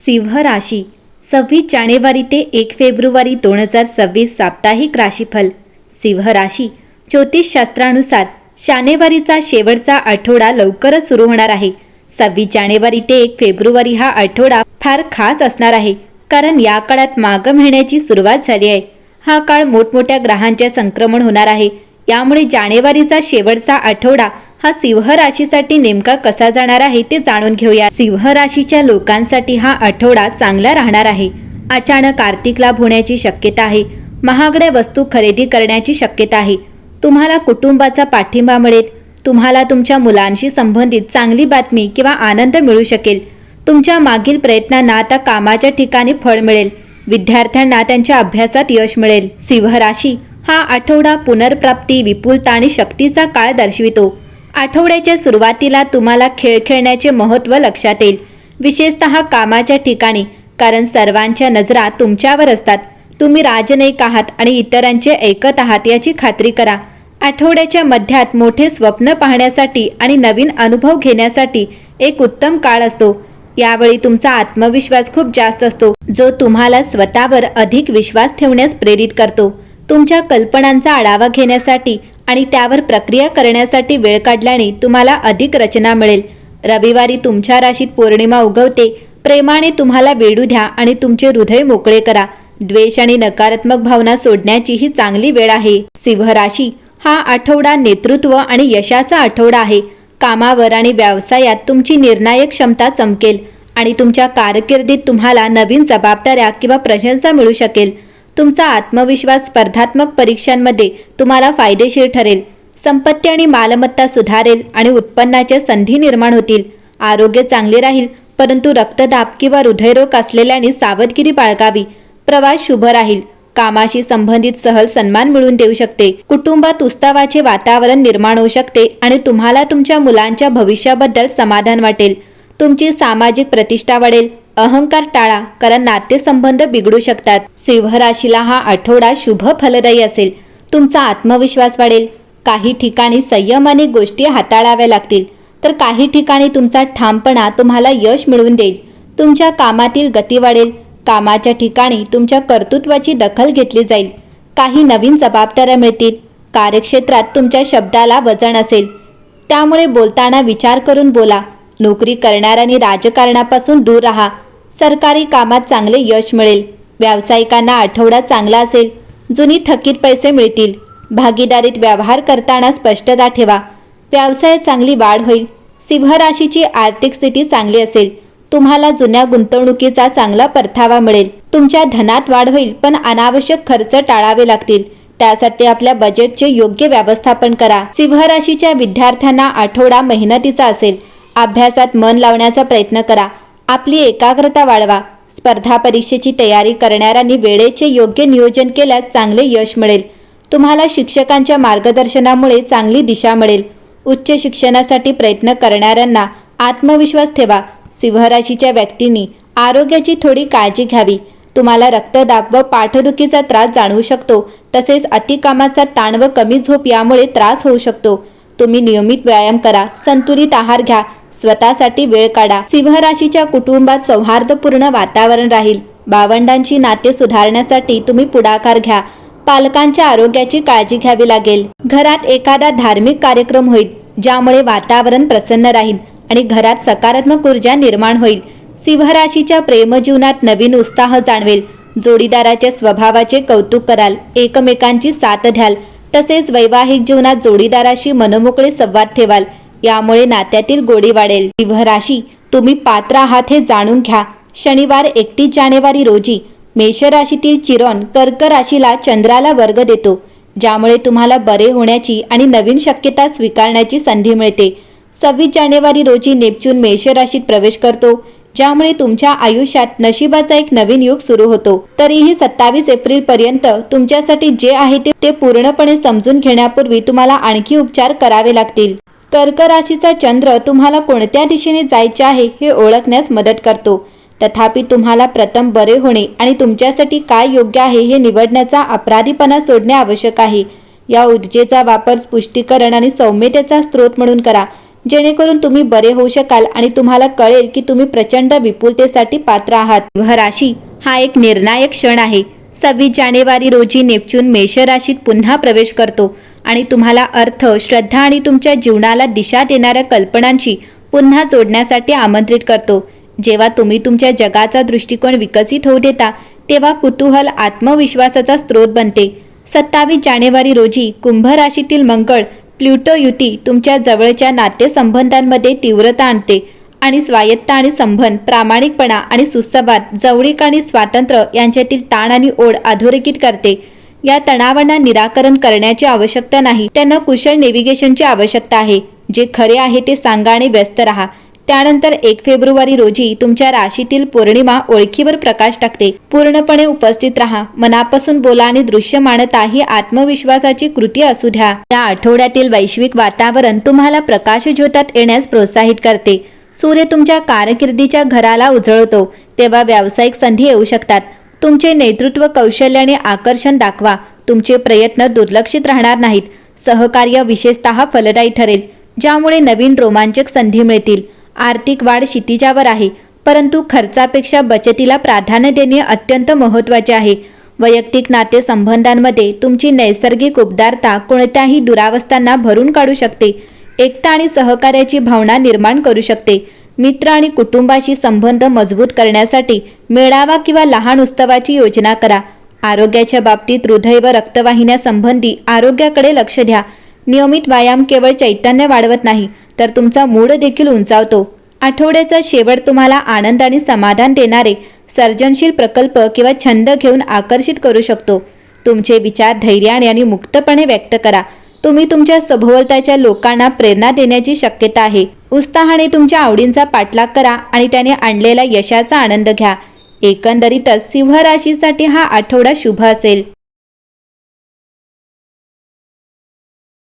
सिंह राशी 26 जानेवारी ते 1 फेब्रुवारी 2026 साप्ताहिक राशीफल। सिंह राशी ज्योतिषशास्त्रानुसार जानेवारीचा शेवटचा आठवडा लवकरच सुरू होणार आहे। 26 जानेवारी ते 1 फेब्रुवारी हा आठवडा फार खास असणार आहे, कारण या काळात माघ महिन्याची सुरुवात झाली आहे। हा काळ मोठमोठ्या ग्रहांचे संक्रमण होणार आहे, यामुळे जानेवारीचा शेवटचा आठवडा हा सिंह राशीसाठी नेमका कसा जाणार आहे ते जाणून घेऊया। सिंह राशीच्या लोकांसाठी हा आठवडा चांगला राहणार आहे। अचानक आर्थिक लाभ होण्याची शक्यता आहे। महागड्या वस्तू खरेदी करण्याची शक्यता आहे। तुम्हाला कुटुंबाचा पाठिंबा मिळेल। तुम्हाला तुमच्या मुलांशी संबंधित चांगली बातमी किंवा आनंद मिळू शकेल। तुमच्या मागील प्रयत्नांना आता कामाच्या ठिकाणी फळ मिळेल। विद्यार्थ्यांना त्यांच्या अभ्यासात यश मिळेल। सिंह राशी हा आठवडा पुनर्प्राप्ती, विपुलता आणि शक्तीचा काळ दर्शवितो। आठवड्याच्या सुरुवातीला तुम्हाला खेळ खेळण्याचे महत्त्व लक्षात येईल, विशेषतः कामाच्या ठिकाणी, कारण सर्वांच्या नजरा तुमच्यावर असतात। तुम्ही राजनैतिक आहात आणि इतरांचे ऐकत आहात याची खात्री करा। आठवड्याच्या मध्यात मोठे स्वप्न पाहण्यासाठी आणि नवीन अनुभव घेण्यासाठी एक उत्तम काळ असतो। यावेळी तुमचा आत्मविश्वास खूप जास्त असतो, जो तुम्हाला स्वतःवर अधिक विश्वास ठेवण्यास प्रेरित करतो। तुमच्या कल्पनांचा आढावा घेण्यासाठी आणि त्यावर प्रक्रिया करण्यासाठी वेळ काढल्याने तुम्हाला अधिक रचना मिळेल। रविवारी तुमच्या राशीत पौर्णिमा उगवते। प्रेमाने तुम्हाला वेढू द्या आणि तुमचे हृदय मोकळे करा। द्वेष आणि नकारात्मक भावना सोडण्याची ही चांगली वेळ आहे। सिंह राशी हा आठवडा नेतृत्व आणि यशाचा आठवडा आहे। कामावर आणि व्यवसायात तुमची निर्णायक क्षमता चमकेल आणि तुमच्या कारकिर्दीत तुम्हाला नवीन जबाबदाऱ्या किंवा प्रशंसा मिळू शकेल। तुमचा आत्मविश्वास स्पर्धात्मक परीक्षांमध्ये तुम्हाला फायदेशीर ठरेल। संपत्ती आणि मालमत्ता सुधारेल आणि उत्पन्नाच्या संधी निर्माण होतील। आरोग्य चांगले राहील, परंतु रक्तदाब किंवा हृदयरोग असलेल्यांनी सावधगिरी बाळगावी। प्रवास शुभ राहील। कामाशी संबंधित सहल सन्मान मिळवून देऊ शकते। कुटुंबात उत्सवाचे वातावरण निर्माण होऊ शकते आणि तुम्हाला तुमच्या मुलांच्या भविष्याबद्दल समाधान वाटेल। तुमची सामाजिक प्रतिष्ठा वाढेल। अहंकार टाळा, कारण नातेसंबंध बिघडू शकतात। सिंह राशीला हा आठवडा शुभ फलदायी असेल। तुमचा आत्मविश्वास वाढेल। काही ठिकाणी संयमाने गोष्टी हाताळाव्या लागतील, तर काही ठिकाणी तुमचा ठामपणा तुम्हाला यश मिळवून देईल। तुमच्या कामातील गती वाढेल। कामाच्या ठिकाणी तुमच्या कर्तृत्वाची दखल घेतली जाईल। काही नवीन जबाबदाऱ्या मिळतील। कार्यक्षेत्रात तुमच्या शब्दाला वजन असेल, त्यामुळे बोलताना विचार करून बोला। नोकरी करणाऱ्यांनी राजकारणापासून दूर राहा। सरकारी कामात चांगले यश मिळेल। व्यावसायिकांना आठवडा चांगला असेल। जुनी थकीत पैसे मिळतील। भागीदारीत व्यवहार करताना स्पष्टता ठेवा। व्यवसायात चांगली वाढ होईल। सिंह राशीची आर्थिक स्थिती चांगली असेल। तुम्हाला जुन्या गुंतवणुकीचा चांगला परतावा मिळेल। तुमच्या धनात वाढ होईल, पण अनावश्यक खर्च टाळावे लागतील। त्यासाठी आपल्या बजेटचे योग्य व्यवस्थापन करा। सिंह राशीच्या विद्यार्थ्यांना आठवडा मेहनतीचा असेल। अभ्यासात मन लावण्याचा प्रयत्न करा। आपली एकाग्रता वाढवा। स्पर्धा परीक्षेची तयारी करणाऱ्यांनी वेळेचे योग्य नियोजन केल्यास चांगले यश मिळेल। तुम्हाला शिक्षकांच्या मार्गदर्शनामुळे चांगली दिशा मिळेल। उच्च शिक्षणासाठी प्रयत्न करणाऱ्यांना आत्मविश्वास ठेवा। सिंह राशीच्या व्यक्तींनी आरोग्याची थोडी काळजी घ्यावी। तुम्हाला रक्तदाब व पाठदुखीचा त्रास जाणवू शकतो, तसेच अतिकामाचा ताण व कमी झोप यामुळे त्रास होऊ शकतो। तुम्ही नियमित व्यायाम करा। संतुलित आहार घ्या। स्वतःसाठी वेळ काढा। सिंह राशीच्या कुटुंबात सौहार्दपूर्ण वातावरण राहील। भावंडांची नाते सुधारण्यासाठी तुम्ही पुढाकार घ्या। पालकांच्या आरोग्याची काळजी घ्यावी लागेल। घरात एखादा धार्मिक कार्यक्रम होईल, ज्यामुळे वातावरण प्रसन्न राहील आणि घरात सकारात्मक ऊर्जा निर्माण होईल। सिंह राशीच्या प्रेमजीवनात नवीन उत्साह जाणवेल। जोडीदाराच्या स्वभावाचे कौतुक कराल। एकमेकांची साथ द्याल। तसेच वैवाहिक जीवनात जोडीदाराशी मनमोकळे संवाद ठेवाल। यामुळे नात्यातील गोडी वाढेल। सिंह राशी तुम्ही पात्र आहात हे जाणून घ्या। शनिवार 31 जानेवारी रोजी मेष राशीतील चिरोन कर्क राशीला चंद्राला वर्ग देतो, ज्यामुळे तुम्हाला बरे होण्याची आणि नवीन शक्यता स्वीकारण्याची संधी मिळते। 26 जानेवारी रोजी नेपच्यून मेष राशीत प्रवेश करतो, ज्यामुळे तुमच्या आयुष्यात नशिबाचा एक नवीन युग सुरू होतो। तरीही 27 एप्रिल पर्यंत तुमच्यासाठी जे आहे ते पूर्णपणे समजून घेण्यापूर्वी तुम्हाला आणखी उपचार करावे लागतील। कर्क राशीचा चंद्र तुम्हाला कोणत्या दिशेने जायचे आहे हे ओळखण्यास मदत करतो। तथापि तुम्हाला प्रथम बरे होणे आणि तुमच्यासाठी काय योग्य आहे हे निवडण्याचा अपराधीपणा सोडणे आवश्यक आहे। या ऊर्जेचा वापर पुष्टीकरण आणि सौम्यतेचा स्रोत म्हणून करा। जेणेकरून तुम्ही बरे होऊ शकाल आणि तुम्हाला कळेल की तुम्ही प्रचंड विपुलतेसाठी पात्र आहात। सिंह राशी हा एक निर्णायक क्षण आहे। 26 जानेवारी रोजी नेपच्यून मेष राशीत पुन्हा प्रवेश करतो आणि तुम्हाला अर्थ, श्रद्धा आणि तुमच्या जीवनाला दिशा देणाऱ्या कल्पनांशी पुन्हा जोडण्यासाठी आमंत्रित करतो। जेव्हा तुम्ही तुमच्या जगाचा दृष्टिकोन विकसित होऊ देता तेव्हा कुतूहल आत्मविश्वासाचा स्रोत बनते। 27 जानेवारी रोजी कुंभ राशीतील मंगळ प्लुटो युती तुमच्या जवळच्या नातेसंबंधांमध्ये तीव्रता आणते आणि स्वायत्ता आणि संबंध, प्रामाणिकपणा आणि सुसंवाद, जवळीक आणि स्वातंत्र्य यांच्यातील ताण आणि ओढ अधोरेखित करते। या तणावांना निराकरण करण्याची आवश्यकता नाही, त्यांना कुशल नेव्हिगेशनची आवश्यकता आहे। जे खरे आहे ते सांगा आणि व्यस्त राहा। त्यानंतर 1 फेब्रुवारी रोजी तुमच्या राशीतील पौर्णिमा ओळखीवर प्रकाश टाकते। पूर्णपणे उपस्थित राहा, मनापासून बोला आणि दृश्यमानता ही आत्मविश्वासाची कृती असू द्या। या आठवड्यातील वैश्विक वातावरण तुम्हाला प्रकाश ज्योतात येण्यास प्रोत्साहित करते। सूर्य तुमच्या कारकिर्दीच्या घराला उजळतो तेव्हा व्यावसायिक संधी येऊ शकतात। तुमचे नेतृत्व कौशल्य आणि आकर्षण दाखवा, तुमचे प्रयत्न दुर्लक्षित राहणार नाहीत। सहकार्य विशेषतः फलदायी ठरेल, ज्यामुळे नवीन रोमांचक संधी मिळतील। आर्थिक वाढ क्षितिजावर आहे, परंतु खर्चापेक्षा बचतीला प्राधान्य देणे अत्यंत महत्त्वाचे आहे। वैयक्तिक नातेसंबंधांमध्ये तुमची नैसर्गिक उबदारता कोणत्याही दुरावस्थांना भरून काढू शकते, एकता आणि सहकार्याची भावना निर्माण करू शकते। मित्र आणि कुटुंबाशी संबंध मजबूत करण्यासाठी मेळावा किंवा लहान उत्सवाची योजना करा। आरोग्याच्या बाबतीत हृदय व रक्तवाहिन्या संबंधी आरोग्याकडे लक्ष द्या। नियमित व्यायाम केवळ चैतन्य वाढवत नाही तर तुमचा मूड देखील उंचावतो। आठवड्याचा शेवट तुम्हाला आनंद आणि समाधान देणारे सर्जनशील प्रकल्प किंवा छंद घेऊन आकर्षित करू शकतो। तुमचे विचार धैर्याने आणि मुक्तपणे व्यक्त करा। तुम्ही तुमच्या सभोवतालच्या लोकांना प्रेरणा देण्याची शक्यता आहे। उत्साहाने तुमच्या आवडींचा पाठलाग करा आणि त्याने आणलेल्या यशाचा आनंद घ्या। एकंदरीतच सिंह राशीसाठी हा आठवडा शुभ असेल।